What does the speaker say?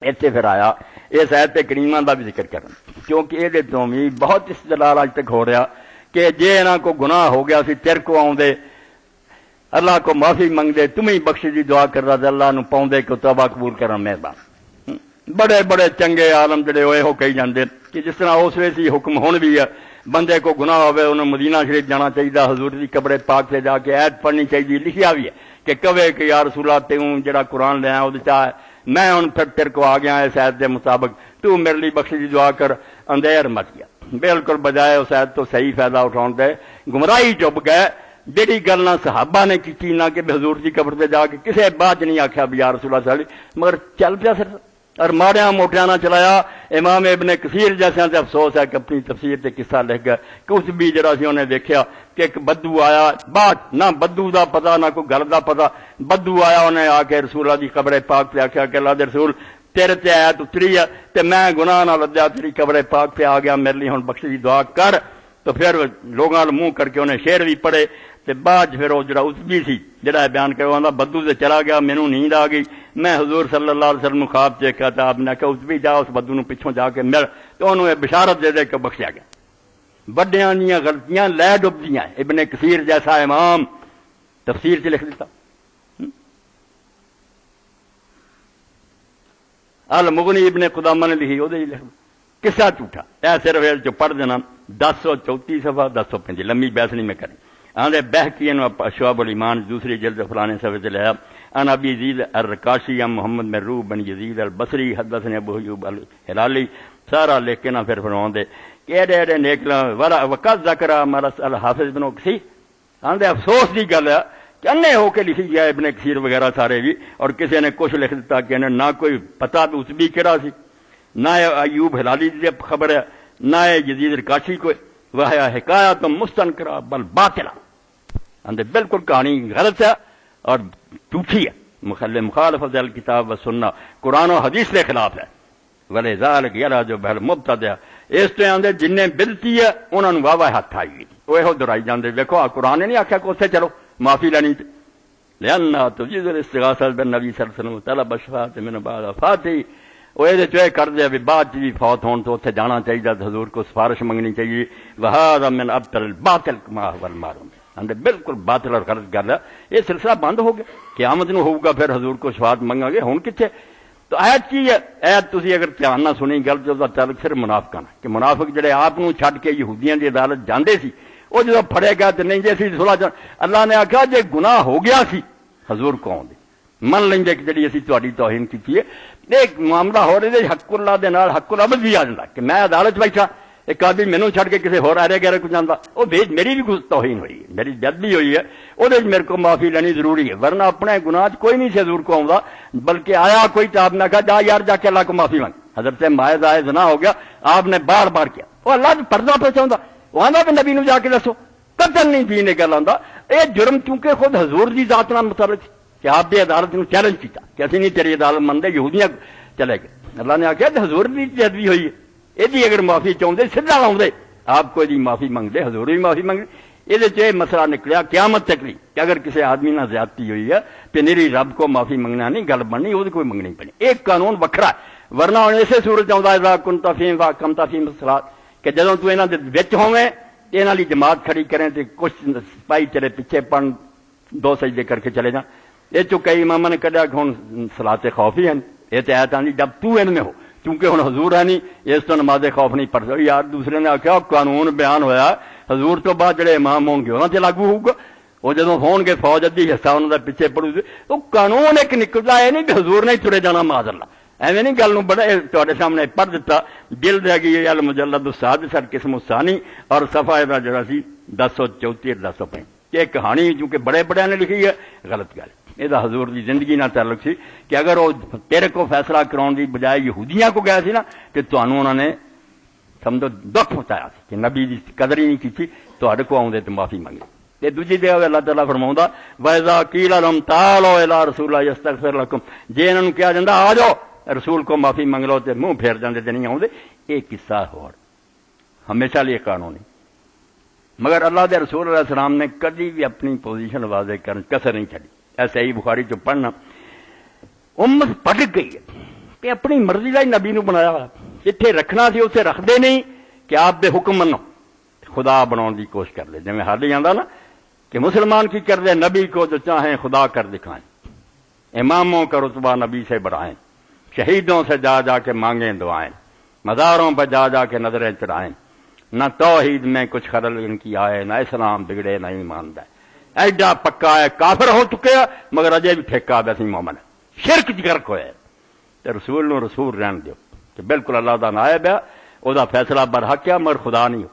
اتنے پھر آیا اس آیت کریمہ کا بھی ذکر کرنا، کیونکہ یہ تو بھی بہت استدلال اج تک ہو رہا کہ جے انہاں کو گناہ ہو گیا سی تیرے کو آؤندے اللہ کو معافی منگدے تمہیں بخش دی دعا کردا تے اللہ نو پاؤندے کہ توبہ قبول کرنا مہربان۔ بڑے بڑے چنگے عالم جڑے ہوئے ہو کہی جاندے کہ جس طرح اس ویلے سی حکم ہن بھی ہے بندے کو گناہ ہوئے انہوں مدینہ شریف جانا چاہیے، حضور کی قبر پاک سے جا کے آیت پڑھنی چاہیے، لکھیا بھی ہے کہ کہے کہ یا رسول اللہ تیوں جڑا قرآن لے آیا وہ چاہ میں ہن پھر تیرے کو آ گیا اس آیت کے مطابق تو میرے لیے بخش دی دعا کر، اندھیر مچ گیا۔ بالکل بجائے اس آیت تو صحیح فائدہ اٹھاؤ دے گمراہی چپ گئے، جہی گل نہ صحابہ نے کی نہ کہ حضور کی قبر پہ جا کے کسی بعد نہیں آخیا بھی یا رسول اللہ صلی اللہ علیہ وسلم، مگر چل پیا سر اور ماڑیا موٹیا نہ چلایا۔ امام ابن کثیر جیسے سے افسوس ہے کہ اپنی تفسیر سے قصہ لکھ گیا کہ اس بھی جڑا سی انہیں دیکھا کہ ایک بدو آیا، بعد نہ بدو دا پتا نہ کوئی گل دا پتا، بدو آیا انہیں آ کے رسول اللہ کی قبر پاک پہ آخیا کہ اللہ دے رسول تیرے تے آیت اتری ہے تے میں گناہ نہ لدیا تیری قبر پاک پہ آ گیا، میرے لیے ہن بخش دی دعا کر۔ تو پھر لوگوں منہ کر کے انہیں شعر بھی پڑھے تے بعد پھر وہ جڑا اتبی سی جڑا بیان کروا بدو سے چلا گیا، مینوں نیند آ گئی، میں حضور صلی اللہ علیہ وسلم خواب دیکھا تھا، آپ نے کہا اتبی جا اس بدو نو پچھوں جا کے مل، تو انہوں نے بشارت دے دے کے بخشیا گیا۔ بڑیاں دیاں غلطیاں لے ڈبدیاں، ابن کثیر جیسا امام تفسیر سے لکھ دیتا۔ المغنی ابن قدامہ نے لکھی وہ لکھ قصہ جھوٹا، اے صرف جو پڑھ دینا 1034 صفحہ 1035 لمبی بحث نہیں میں کریں۔ آندے بہقی شعب الایمان دوسری جلد فلانے صفحے سے لیا ان ابی یزید الرقاشی ام محمد مروب بن یزید البصری حدثنا ابو ایوب الہلالی سارا لکھ کے نہ پھر فرماؤں دے کہ ایڈے ایڈے نیک وقت ذکر مرس الحافظ بن کثیر۔ آندے افسوس دی گل ہے کہ انے ہو کے لکھی گیا ابن کثیر وغیرہ سارے بھی، اور کسی نے کچھ لکھ دیتا کہ انہیں نہ کوئی پتہ بھی اس بھی کہڑا سی، نہ ایوب ہلالی دی خبر ہے، نہ یزید الرقاشی کوئی وہ حکایت مستنکرہ بل باطلہ۔ اندر بالکل کہانی غلط ہے اور جھوٹھی ہے، مخالف ذل کتاب و سنہ قرآن و حدیث کے خلاف ہے۔ ولذالک یرا جو بہل مبتدع اس تو آدھے جن بدتی ہے انہوں نے واہ واہ ہاتھ آئی گئی، وہ یہ دہرائی جاندے ویکھو قرآن نے نہیں آخیا کہ اتنے چلو معافی لینی تے لأنها تجيز الاستغاثة بالنبي صلی اللہ علیہ وسلم طلب الشفاعة من بعد وفاته، وہ یہ جو کر دیا بھی بعد بھی فوت ہون تو اتنے جانا چاہیے، حضور کو سفارش منگنی چاہیے۔ وہذا من ابطل الباطل ما هو المعلوم، اندر بالکل باطل اور غلط گل ہے۔ یہ سلسلہ بند ہو گیا، قیامت نو ہوگا پھر حضور کو شفاعت منگا گے، ہن کتنے؟ تو آیت کی ہے، آیت تسی اگر دھیان نہ سنی گل جو تعلق صرف منافقاں کہ منافق جڑے آپ نو چھڈ کے یہودیاں دی عدالت جاندے سی، وہ جب پھڑے گیا تو نہیں جی اسی صلح اللہ نے آخیا جے گناہ ہو گیا سی حضور کو آؤں من لیں گے کہ جی اسی تہاڈی توہین کی ہے۔ ایک معاملہ ہو رہے حق اللہ دے نال حق العبد بھی آ جاتا کہ میں عدالت بیٹھا ایک آدمی مینوں چھڈ کے کسی ہور آرے گہرے کو جانتا، وہ بھیج میری بھی توہین ہوئی ہے، میری جد بھی ہوئی ہے، وہ میرے کو معافی لینی ضروری ہے، ورنہ اپنے گناہ کوئی نہیں سی حضور کو آؤں بلکہ آیا کوئی تو آپ نے کہا جا یار جا کے اللہ کو معافی مانگ۔ حضرت ماعز آئے زنا ہو گیا، آپ نے بار بار کیا، وہ اللہ پردہ پہ چاہتا وہ آدھا بھی نبی نو جا کے دسو، قتل نہیں جی نے گل آتا۔ یہ جرم چونکہ خود حضور کی ذات نال متعلق کہ آپ کی عدالت نو چیلنج کیا کہ اسی نہیں تیری عدالت منتے، یہودیاں چلے گئے۔ اللہ نے آخیا حضور کی جدوی ہوئی ہے، یہ اگر معافی چاہتے سیدھا آؤں آپ کو یہ معافی منگتے، حضور بھی معافی منگتے۔ یہ مسئلہ نکلیا قیامت تک نہیں کہ اگر کسی آدمی نہ زیادتی ہوئی ہے تو میری رب کو معافی منگنا نہیں گل بننی، وہ کوئی منگنی پڑنی، ایک قانون وکھرا ہے۔ ورنہ ہوں اسے صورت آتا کن تفیم وا کم تفیم سلاد کہ جدوں تو یہاں کے ہوئے یہاں لی جماعت کھڑی کریں تو کچھ سپاہی تیرے پیچھے پڑھ دو سجدے کر کے چلے جائیں۔ یہ تو کئی امام نے کہا کہ ہوں صلاۃ خوف ہی ہے، یہ تو آیت آئی جب تو ان میں ہو، کیونکہ ہوں حضور ہے نہیں اس تو نماز خوف نہیں پڑھ سکتی۔ یار دوسرے نے آخیا قانون بیان ہویا حضور تو بعد جڑے امام ہون گے انہوں سے لاگو ہوگا، وہ جدوں ہون گے فوج ادھی حصہ انہوں نے پیچھے پڑھو تو قانون ایک نکلتا ہے نہیں کہ حضور نہیں ترے جانا معاذ اللہ، ایویں نہیں گل بڑا تے سامنے پڑھ دیتا۔ جلد ہے گی المجلد السادس القسم الثانی اور صفحہ جڑا سی 1034 1035 یہ کہانی چونکہ بڑے بڑے نے لکھی ہے غلط گل، یہ حضور کی زندگی نہ تعلق سی کہ اگر وہ تیرے کو فیصلہ کراؤن کی بجائے یہودیاں کو گیا سی نا کہ تمہوں انہوں نے سمجھو دکھ پہنچایا کہ نبی کی قدر ہی نہیں کی، تہاڈے کو آؤندے تو معافی منگے۔ یہ دوجی جگہ اللہ تعالیٰ فرماؤں وَإِذَا قِيلَ لَهُمْ تَعَالَوْا إِلَىٰ رَسُولِ اللَّهِ يَسْتَغْفِرْ لَكُمْ جے انہوں نے کہا جاتا آ جاؤ رسول کو معافی منگ لو تو منہ پھیر جاندے تے نہیں آؤندے۔ ایک قصہ ہو ہمیشہ لیے قانون نہیں، مگر اللہ دے رسول علیہ السلام نے کبھی بھی اپنی پوزیشن واضح کرنے کسر نہیں چڑی۔ ایسے ہی بخاری جو پڑھنا امت پٹک گئی ہے، کہ اپنی مرضی کا ہی نبی نو بنایا ہوا جتھے رکھنا سی اسے رکھتے نہیں کہ آپ دے حکم منو خدا بناؤ کی کوشش کر لے جی ہر آتا نا کہ مسلمان کی کر دے نبی کو جو چاہیں خدا کر دکھائیں اماموں کا رتبہ نبی سے بڑھائیں شہیدوں سے جا جا کے مانگیں دعائیں مزاروں پہ جا جا کے نظریں چڑھائیں نہ توحید میں کچھ خلل ان کی آئے نہ اسلام بگڑے نہ ایمان دے ایڈا پکا ہے کافر ہو چکے مگر اجے بھی ٹھیکا ویسے مومن ہے شرک چ گرک ہوئے تے رسول نو رسول رہن دیو کہ بالکل اللہ دا نائب ہے وہ فیصلہ برحق ہے مگر خدا نہیں ہو